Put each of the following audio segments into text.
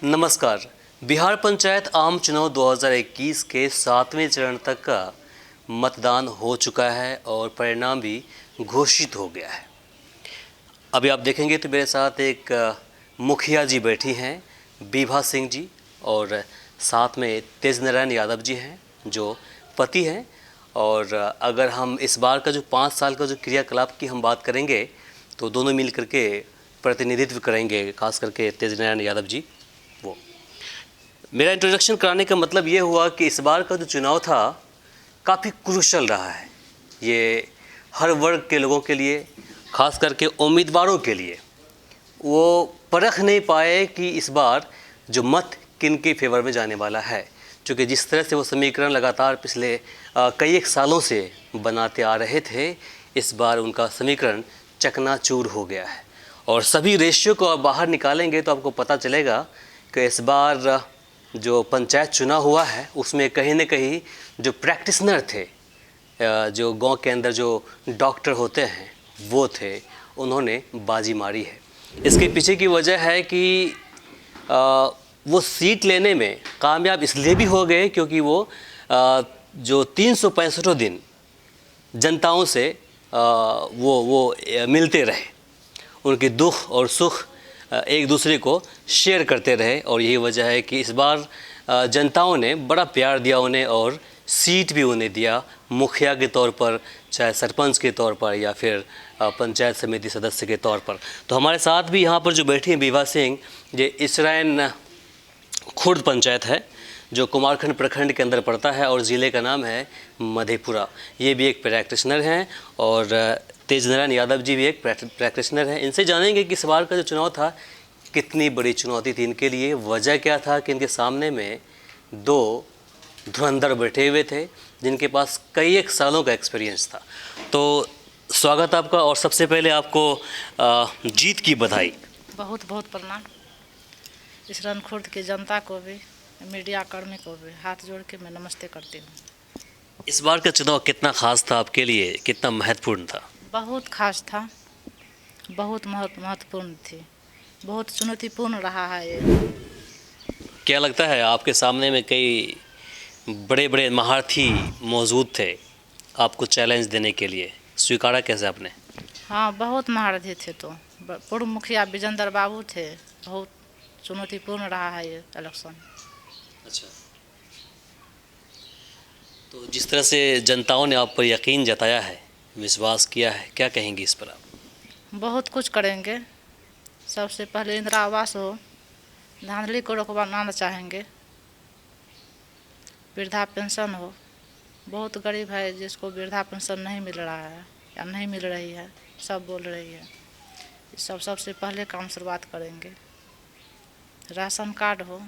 नमस्कार। बिहार पंचायत आम चुनाव 2021 के 7वें चरण तक का मतदान हो चुका है और परिणाम भी घोषित हो गया है। अभी आप देखेंगे तो मेरे साथ एक मुखिया जी बैठी हैं, बीभा सिंह जी, और साथ में तेज नारायण यादव जी हैं जो पति हैं। और अगर हम इस बार का जो 5 साल का जो क्रियाकलाप की हम बात करेंगे तो दोनों मिल करके प्रतिनिधित्व करेंगे, खास करके तेज नारायण यादव जी। वो मेरा इंट्रोडक्शन कराने का मतलब ये हुआ कि इस बार का जो चुनाव था काफ़ी क्रूशल रहा है। ये हर वर्ग के लोगों के लिए, खास करके उम्मीदवारों के लिए, वो परख नहीं पाए कि इस बार जो मत किन के फेवर में जाने वाला है, क्योंकि जिस तरह से वो समीकरण लगातार पिछले कई एक सालों से बनाते आ रहे थे, इस बार उनका समीकरण चकनाचूर हो गया है। और सभी रेशियो को आप बाहर निकालेंगे तो आपको पता चलेगा कि इस बार जो पंचायत चुनाव हुआ है उसमें कहीं न कहीं जो प्रैक्टिशनर थे, जो गांव के अंदर जो डॉक्टर होते हैं वो थे, उन्होंने बाजी मारी है। इसके पीछे की वजह है कि वो सीट लेने में कामयाब इसलिए भी हो गए क्योंकि वो जो 365 दिन जनताओं से वो मिलते रहे, उनके दुख और सुख एक दूसरे को शेयर करते रहे। और यही वजह है कि इस बार जनताओं ने बड़ा प्यार दिया उन्हें और सीट भी उन्हें दिया, मुखिया के तौर पर, चाहे सरपंच के तौर पर या फिर पंचायत समिति सदस्य के तौर पर। तो हमारे साथ भी यहाँ पर जो बैठी हैं बीभा सिंह, ये इसराइन खुर्द पंचायत है जो कुमारखंड प्रखंड के अंदर पड़ता है और ज़िले का नाम है मधेपुरा। ये भी एक प्रैक्टिशनर हैं और तेज नारायण यादव जी भी एक प्रैक्टिशनर हैं। इनसे जानेंगे कि इस बार का जो चुनाव था कितनी बड़ी चुनौती थी इनके लिए, वजह क्या था कि इनके सामने में दो धुरंधर बैठे हुए थे जिनके पास कई एक सालों का एक्सपीरियंस था। तो स्वागत आपका, और सबसे पहले आपको जीत की बधाई। बहुत बहुत प्रणाम। इसराइन खुर्द की जनता को भी, मीडिया कर्मी को भी हाथ जोड़ के मैं नमस्ते करती हूँ। इस बार का चुनाव कितना खास था आपके लिए, कितना महत्वपूर्ण था? बहुत खास था, बहुत महत्वपूर्ण थी, बहुत चुनौतीपूर्ण रहा है ये। क्या लगता है आपके सामने में कई बड़े बड़े महारथी मौजूद थे आपको चैलेंज देने के लिए, स्वीकारा कैसे आपने? हाँ, बहुत महारथी थे। तो पूर्व मुखिया विजेंद्र बाबू थे। बहुत चुनौतीपूर्ण रहा है ये इलेक्शन। अच्छा, तो जिस तरह से जनताओं ने आप पर यकीन जताया है, विश्वास किया है, क्या कहेंगे इस पर आप? बहुत कुछ करेंगे। सबसे पहले इंदिरा आवास हो, धांधली को रोकवाना चाहेंगे। वृद्धा पेंशन हो, बहुत गरीब है जिसको वृद्धा पेंशन नहीं मिल रहा है या नहीं मिल रही है, सब बोल रही है। सब सबसे पहले काम शुरुआत करेंगे। राशन कार्ड हो,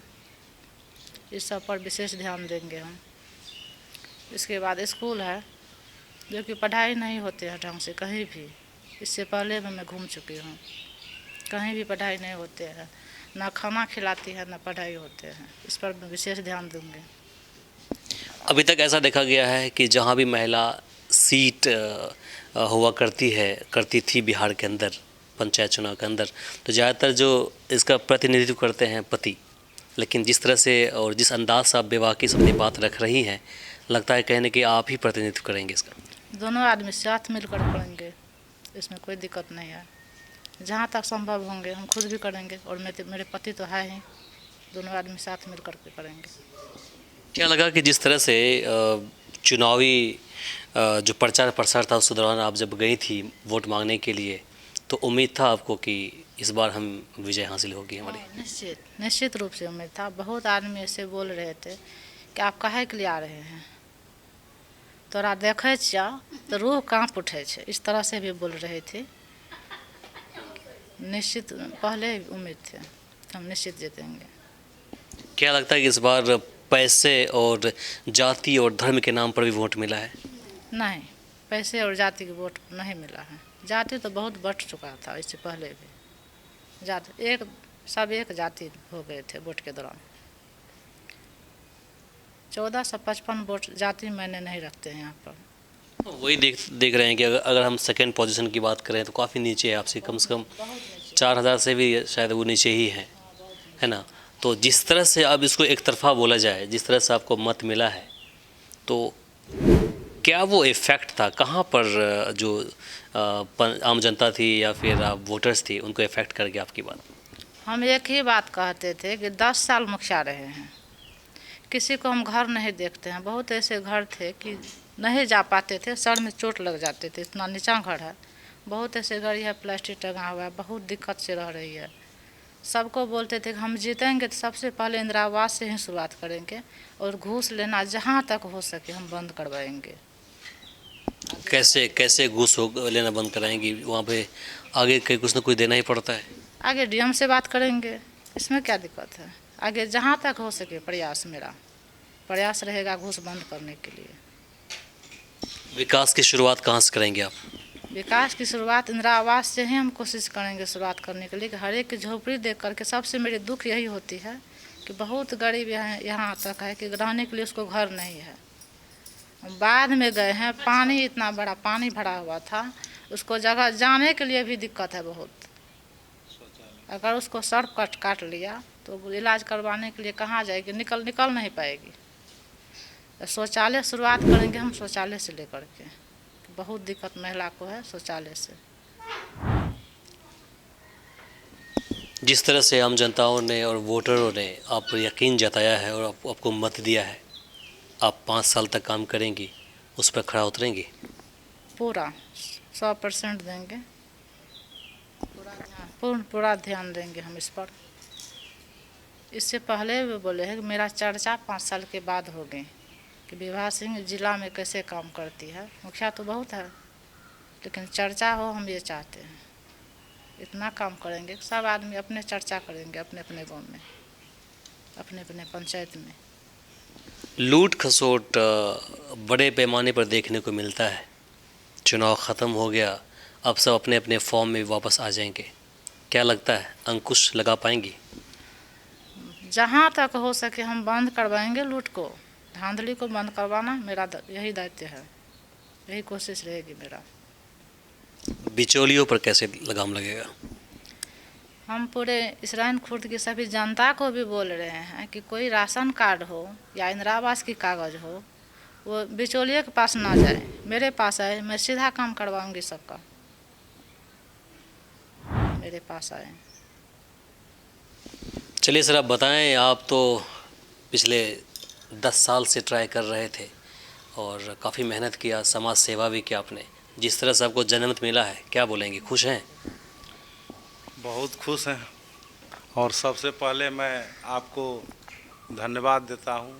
इस सब पर विशेष ध्यान देंगे हम। इसके बाद स्कूल है जो कि पढ़ाई नहीं होते हैं ढंग से कहीं भी। इससे पहले भी मैं घूम चुकी हूँ, कहीं भी पढ़ाई नहीं होते हैं, ना खाना खिलाती है ना पढ़ाई होते हैं। इस पर मैं विशेष ध्यान दूँगी। अभी तक ऐसा देखा गया है कि जहाँ भी महिला सीट हुआ करती थी बिहार के अंदर, पंचायत चुनाव के अंदर, तो ज़्यादातर जो इसका प्रतिनिधित्व करते हैं पति। लेकिन जिस तरह से और जिस अंदाज से आप बेबाकी से अपनी बात रख रही हैं, लगता है कहने कि आप ही प्रतिनिधित्व करेंगे इसका। दोनों आदमी साथ मिलकर करेंगे, इसमें कोई दिक्कत नहीं है। जहाँ तक संभव होंगे हम खुद भी करेंगे और मेरे पति तो है ही। दोनों आदमी साथ मिल करके करेंगे। क्या लगा कि जिस तरह से चुनावी जो प्रचार प्रसार था उस दौरान आप जब गई थी वोट मांगने के लिए, तो उम्मीद था आपको कि इस बार हम विजय हासिल होगी हमारी? निश्चित रूप से उम्मीद था। बहुत आदमी ऐसे बोल रहे थे कि आप काहे के लिए आ रहे हैं, तोरा देखे छिया तो रूह काँप उठे छे, इस तरह से भी बोल रहे थे। निश्चित पहले उम्मीद थे हम निश्चित जीतेंगे। क्या लगता है कि इस बार पैसे और जाति और धर्म के नाम पर भी वोट मिला है? नहीं, पैसे और जाति के वोट नहीं मिला है। जाति तो बहुत बढ़ चुका था इससे पहले भी। जाति सब एक जाति हो गए थे वोट के दौरान। 1455 वोट जाति मैंने नहीं रखते हैं यहाँ पर। वही देख रहे हैं कि अगर हम सेकंड पोजीशन की बात करें तो काफ़ी नीचे है आपसे, कम से कम 4000 से भी शायद वो नीचे ही है ना? तो जिस तरह से अब इसको एक तरफा बोला जाए, जिस तरह से आपको मत मिला है, तो क्या वो इफ़ेक्ट था कहाँ पर? जो आम जनता थी या फिर आप वोटर्स थी, उनको इफ़ेक्ट कर गया आपकी बात? हम एक ही बात कहते थे कि 10 साल मुखिया रहे हैं, किसी को हम घर नहीं देखते हैं। बहुत ऐसे घर थे कि नहीं जा पाते थे, सर में चोट लग जाते थे, इतना नीचा घर है। बहुत ऐसे घर है प्लास्टिक टंगा हुआ है, बहुत दिक्कत से रह रही है। सबको बोलते थे कि हम जीतेंगे तो सबसे पहले इंदिरा आवास से ही शुरुआत करेंगे और घूस लेना जहाँ तक हो सके हम बंद करवाएंगे। कैसे कैसे घूस लेना बंद कराएंगी? वहाँ पे आगे कहीं कुछ ना कुछ देना ही पड़ता है। आगे डीएम से बात करेंगे, इसमें क्या दिक्कत है। आगे जहाँ तक हो सके प्रयास, मेरा प्रयास रहेगा घूस बंद करने के लिए। विकास की शुरुआत कहाँ से करेंगे आप? विकास की शुरुआत इंदिरा आवास से ही हम कोशिश करेंगे शुरुआत करने के लिए कि हर एक की झोपड़ी देख करके। सबसे मेरी दुख यही होती है कि बहुत गरीब यहाँ तक है कि रहने के लिए उसको घर नहीं है। बाद में गए हैं, पानी इतना बड़ा पानी भरा हुआ था, उसको जगह जाने के लिए भी दिक्कत है बहुत। अगर उसको सड़क काट लिया तो इलाज करवाने के लिए कहाँ जाएगी, निकल नहीं पाएगी। शौचालय शुरुआत करेंगे हम शौचालय से लेकर के। बहुत दिक्कत महिला को है शौचालय से। जिस तरह से आम जनताओं ने और वोटरों ने आप पर यकीन जताया है और आपको मत दिया है, आप 5 साल तक काम करेंगी, उस पर खरा उतरेंगी? पूरा 100% देंगे, पूरा ध्यान देंगे हम इस पर। इससे पहले भी बोले हैं कि मेरा चर्चा 5 साल के बाद हो गई कि विभा सिंह जिला में कैसे काम करती है। मुखिया तो बहुत है, लेकिन चर्चा हो हम ये चाहते हैं। इतना काम करेंगे, सब आदमी अपने चर्चा करेंगे, अपने अपने गांव में, अपने अपने पंचायत में। लूट खसोट बड़े पैमाने पर देखने को मिलता है। चुनाव ख़त्म हो गया, अब सब अपने अपने फॉर्म में वापस आ जाएंगे। क्या लगता है अंकुश लगा पाएंगी? जहाँ तक हो सके हम बंद करवाएंगे लूट को, धांधली को बंद करवाना मेरा यही दायित्व है, यही कोशिश रहेगी मेरा। बिचौलियों पर कैसे लगाम लगेगा? हम पूरे इसराइन खुर्द की सभी जनता को भी बोल रहे हैं कि कोई राशन कार्ड हो या इंदिरा आवास की कागज़ हो, वो बिचौलिए के पास ना जाए, मेरे पास आए, मैं सीधा काम करवाऊंगी सबका। मेरे पास आए। चलिए सर, आप बताएं, आप तो पिछले 10 साल से ट्राई कर रहे थे और काफ़ी मेहनत किया, समाज सेवा भी किया आपने। जिस तरह से आपको जनमत मिला है, क्या बोलेंगे, खुश हैं? बहुत खुश हैं। और सबसे पहले मैं आपको धन्यवाद देता हूं,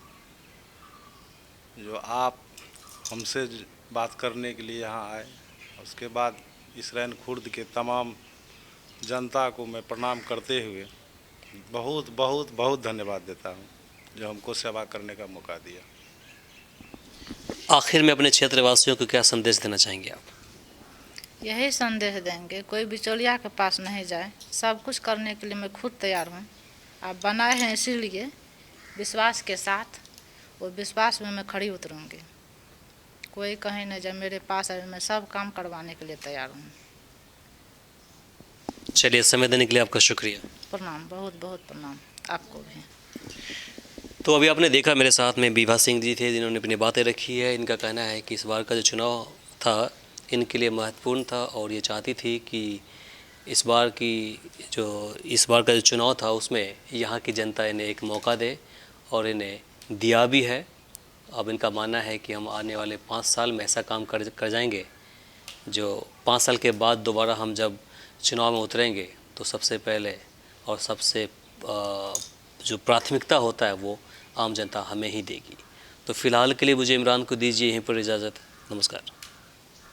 जो आप हमसे बात करने के लिए यहाँ आए। उसके बाद इसराइन खुर्द के तमाम जनता को मैं प्रणाम करते हुए बहुत बहुत बहुत धन्यवाद देता हूं, जो हमको सेवा करने का मौका दिया। आखिर में अपने क्षेत्रवासियों को क्या संदेश देना चाहेंगे आप? यही संदेश देंगे, कोई बिचौलिया के पास नहीं जाए, सब कुछ करने के लिए मैं खुद तैयार हूँ। आप बनाए हैं इसीलिए विश्वास के साथ, वो विश्वास में मैं खड़ी उतरूँगी। कोई कहीं नहीं जाए, मेरे पास आए, मैं सब काम करवाने के लिए तैयार हूँ। चलिए, समय देने के लिए आपका शुक्रिया। प्रणाम, बहुत बहुत प्रणाम आपको भी। तो अभी आपने देखा मेरे साथ में विभा सिंह जी थे, जिन्होंने अपनी बातें रखी है। इनका कहना है कि इस बार का जो चुनाव था इनके लिए महत्वपूर्ण था और ये चाहती थी कि इस बार का जो चुनाव था उसमें यहाँ की जनता इन्हें एक मौका दे, और इन्हें दिया भी है। अब इनका मानना है कि हम आने वाले 5 साल में ऐसा काम कर जाएंगे, जो 5 साल के बाद दोबारा हम जब चुनाव में उतरेंगे तो सबसे पहले और सबसे जो प्राथमिकता होता है वो आम जनता हमें ही देगी। तो फ़िलहाल के लिए मुझे इमरान को दीजिए यहीं पर इजाज़त। नमस्कार।